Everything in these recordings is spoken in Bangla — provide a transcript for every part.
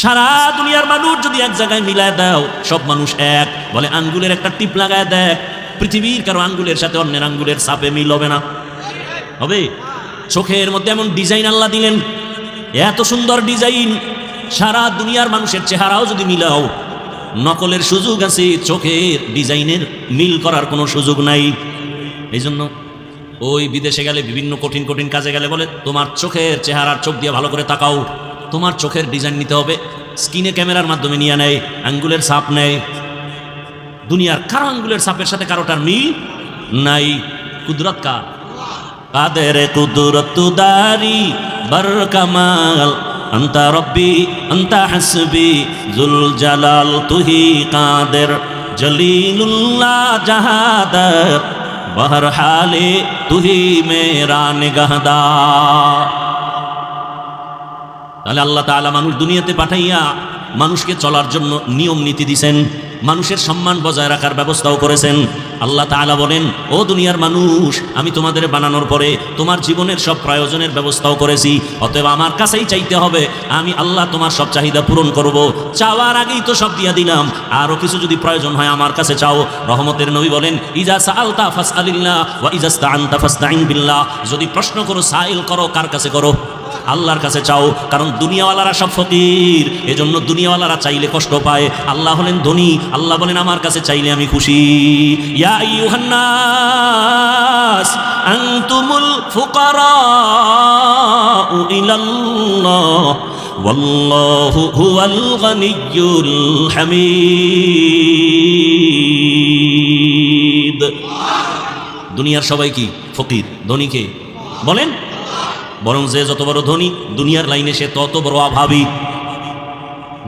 সারা দুনিয়ার মানুষ যদি এক জায়গায় মিলায় দাও, সব মানুষ এক। বলে আঙ্গুলের একটা টিপ লাগায় দেখ, পৃথিবীর কারো আঙ্গুলের সাথে অন্যের আঙ্গুলের ছাপে মিল হবে না? হবে? চোখের মধ্যে এমন ডিজাইন আল্লাহ দিলেন, এত সুন্দর ডিজাইন, সারা দুনিয়ার মানুষের চেহারাও যদি মিলাও, নকলের সুযোগ আছে, চোখের ডিজাইনের মিল করার কোনো সুযোগ নাই। এই জন্য ওই বিদেশে গেলে, বিভিন্ন কঠিন কঠিন কাজে গেলে বলে তোমার চোখের চেহারার চোখ দিয়ে ভালো করে তাকাও, তোমার চোখের ডিজাইন নিতে হবে। স্ক্রিনে ক্যামেরার মাধ্যমে নিয়ে নেয়, আঙ্গুলের ছাপ নেয়। দুনিয়ার কারো আঙ্গুলের ছাপের সাথে কারোটার মিল নাই। কুদরত কার? কাদের কুদরত দারি বার কামাল, আন্তা রব্বি আন্তা হাসবি জুল জালাল তুহি কাদের জলিলুল্লাহ জাহাদার বহর হালে তুহি মেরা নিগাহদার। তাহলে আল্লাহ তাআলা মানুষ দুনিয়াতে পাঠাইয়া মানুষকে চলার জন্য নিয়ম নীতি দিছেন, মানুষের সম্মান বজায় রাখার ব্যবস্থাও করেছেন। আল্লাহ তাআলা বলেন, ও দুনিয়ার মানুষ, আমি তোমাদের বানানোর পরে তোমার জীবনের সব প্রয়োজনের ব্যবস্থাও করেছি, অতএব আমার কাছেই চাইতে হবে। আমি আল্লাহ তোমার সব চাহিদা পূরণ করব। চাওয়ার আগেই তো সব দিয়া দিলাম, আরও কিছু যদি প্রয়োজন হয় আমার কাছে চাও। রহমতের নবী বলেন, ইজা সাআলতা ফাসআলিল্লাহ ওয়া ইজা ইসতাআনতা ফাসতাইন বিল্লাহ। যদি প্রশ্ন করো, সাইল করো, কার কাছে করো? আল্লাহর কাছে চাও। কারণ দুনিয়াওয়ালারা সব ফকির, এজন্য দুনিয়াওয়ালারা চাইলে কষ্ট পায়। আল্লাহ হলেন ধনী, আল্লাহ বলেন আমার কাছে চাইলে আমি খুশি। ইয়া আইয়ুহান নাস আনতুমুল ফুকারাউ ইলাল্লাহ ওয়াল্লাহু হুয়াল গনিয়্যুল হামিদ। দুনিয়ার সবাই কি ফকির? ধনী কে বলেন? বরং যে যত বড় ধনী দুনিয়ার লাইনে, সে তত বড় অভাবী।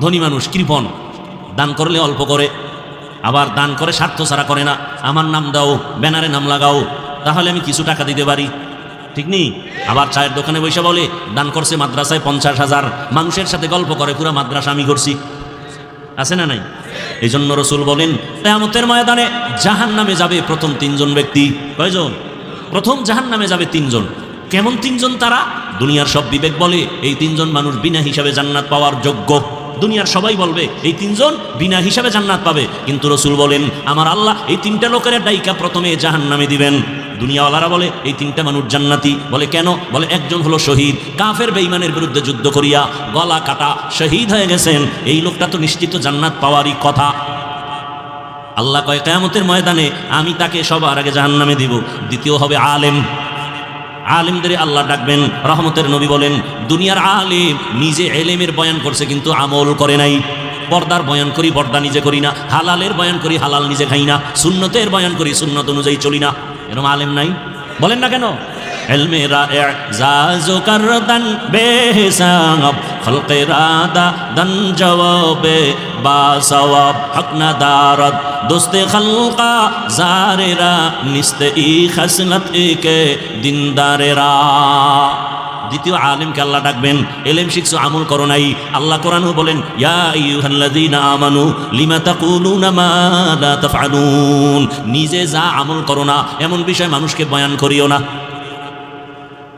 ধনী মানুষ কৃপণ, দান করলে অল্প করে, আবার দান করে স্বার্থ ছাড়া করে না। আমার নাম দাও, ব্যানারে নাম লাগাও, তাহলে আমি কিছু টাকা দিতে পারি, ঠিক নেই? আবার চায়ের দোকানে বসে বলে দান করছে মাদ্রাসায় 50,000, মানুষের সাথে গল্প করে পুরো মাদ্রাসা আমি করছি। আছে না নাই? এই জন্য রসুল বলেন, কিয়ামতের ময়দানে জাহান্নামে যাবে প্রথম 3 জন ব্যক্তি। কয়জন? প্রথম জাহান্নামে যাবে 3 জন। কেমন 3 জন তারা? দুনিয়ার সব বিবেক বলে এই 3 জন মানুষ বিনা হিসাবে জান্নাত পাওয়ার যোগ্য। দুনিয়ার সবাই বলবে এই 3 জন বিনা হিসাবে জান্নাত পাবে, কিন্তু রসুল বলেন আমার আল্লাহ এই 3টা লোকের ডাইকা প্রথমে জাহান্নামে দিবেন। দুনিয়াওয়ালারা বলে এই 3টা মানুষ জান্নাতি। বলে কেন? বলে একজন হলো শহীদ, কাফের বেঈমানের বিরুদ্ধে যুদ্ধ করিয়া গলা কাটা শহীদ হয়ে গেছেন, এই লোকটা তো নিশ্চিত জান্নাত পাওয়ারই কথা। আল্লাহ কয় কিয়ামতের ময়দানে আমি তাকে সবার আগে জাহান্নামে দিব। দ্বিতীয় হবে আলেম, আলেমদের আল্লাহ ডাকবেন। রহমতের নবী বলেন, দুনিয়ার আলেম নিজে এলেমের বয়ান করছে কিন্তু আমল করে নাই। পর্দার বয়ান করি, পর্দা নিজে করি না। হালালের বয়ান করি, হালাল নিজে খাই না। সুন্নতের বয়ান করি, সুন্নত অনুযায়ী চলি না। এরকম আলেম নাই? বলেন না কেন? ইলমে ইজাজ করদান বেহিসাব, খলকে রাদা দান জবাবে বা সওয়াব, হক না দারদ দোস্তে খলকা জারেরা নিস্তে ই খাসলত কে দিনদারেরা। দ্বিতীয় আলেমকে আল্লাহ ডাকবেন, এলেম শিখছো আমল করো নাই। আল্লাহ কোরআনও বলেন, ইয়া আইয়ুহাল্লাযীনা আমানু লিমা তাকুলুনা মা লা তাফআলুন। নিজে যা আমল করো না এমন বিষয় মানুষকে বয়ান করিও না।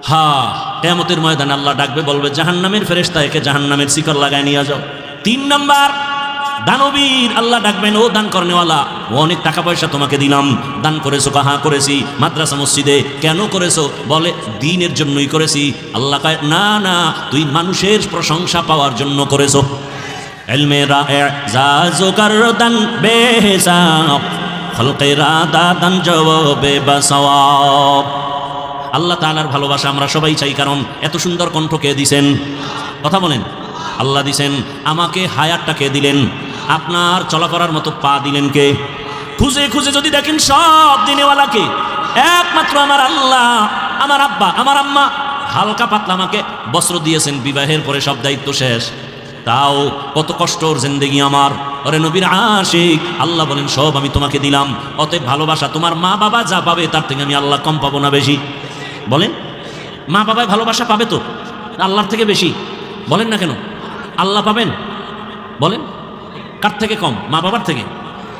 হ্যাঁ, কিয়ামতের ময়দানে আল্লাহ ডাকবে, বলবে জাহান্নামের ফেরেশতা একে জাহান্নামের শিকল লাগায় নিয়ে যাও। 3 নাম্বার দানবীর আল্লাহ ডাকবেন, ও দান করনেওয়ালা, ও অনেক টাকা পয়সা তোমাকে দিলাম, দান করেছো? কাহা করেছি? মাদ্রাসা মসজিদে। কেন করেছো? বলে দিনের জন্যই করেছি। আল্লাহ কয় না না, তুই মানুষের প্রশংসা পাওয়ার জন্য করেছো। ইলমে ইজাজ করদান বেহিসাব, খলকে রাদা দান জবাবে বা সওয়াব। আল্লাহ তাআলার ভালোবাসা আমরা সবাই চাই, কারণ এত সুন্দর কণ্ঠ কে দিছেন? কথা বলেন। আল্লাহ দিছেন। আমাকে হায়াতটা কে দিলেন? আপনার চলাফেরার মতো পা দিলেন কে? খুঁজে খুঁজে যদি দেখেন সব দিনেওয়ালাকে, একমাত্র আমার আল্লাহ, আমার আব্বা, আমার আম্মা হালকা পাতলা আমাকে বস্ত্র দিয়েছেন, বিবাহের পরে সব দায়িত্ব শেষ, তাও কত কষ্টর জিন্দেগি আমার। ওরে নবীর আশিক, আল্লাহ বলেন সব আমি তোমাকে দিলাম। অতএব ভালোবাসা তোমার মা বাবা যা পাবে তার থেকে আমি আল্লাহ কম পাবো না বেশি? বলেন, মা বাবায় ভালোবাসা পাবে তো আল্লাহর থেকে বেশি? বলেন না কেন? আল্লাহ পাবেন? বলেন, কার থেকে কম? মা বাবার থেকে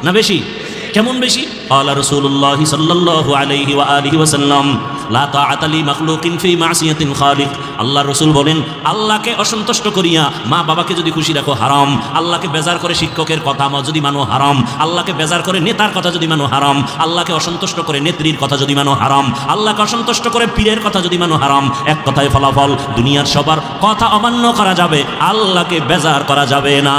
না বেশি? কেমন বেশি? আল্লাহ রাসূলুল্লাহ সাল্লাল্লাহু আলাইহি ওয়া আলিহি ওয়াসাল্লাম লা তাআতা লি মাখলুকিন ফি মাসিয়াতিল খালিক। আল্লাহ রাসূল বলেন, আল্লাহকে অসন্তুষ্ট করিয়া মা বাবাকে যদি খুশি রাখো হারাম, আল্লাহকে বেজার করে শিক্ষকের কথা যদি মানো হারাম, আল্লাহকে বেজার করে নেতার কথা যদি মানো হারাম, আল্লাহকে অসন্তুষ্ট করে নেত্রীর কথা যদি মানো হারাম, আল্লাহকে অসন্তুষ্ট করে পীরের কথা যদি মানো হারাম। এক কথায় ফলাফল, দুনিয়ার সবার কথা অমান্য করা যাবে, আল্লাহকে বেজার করা যাবে না।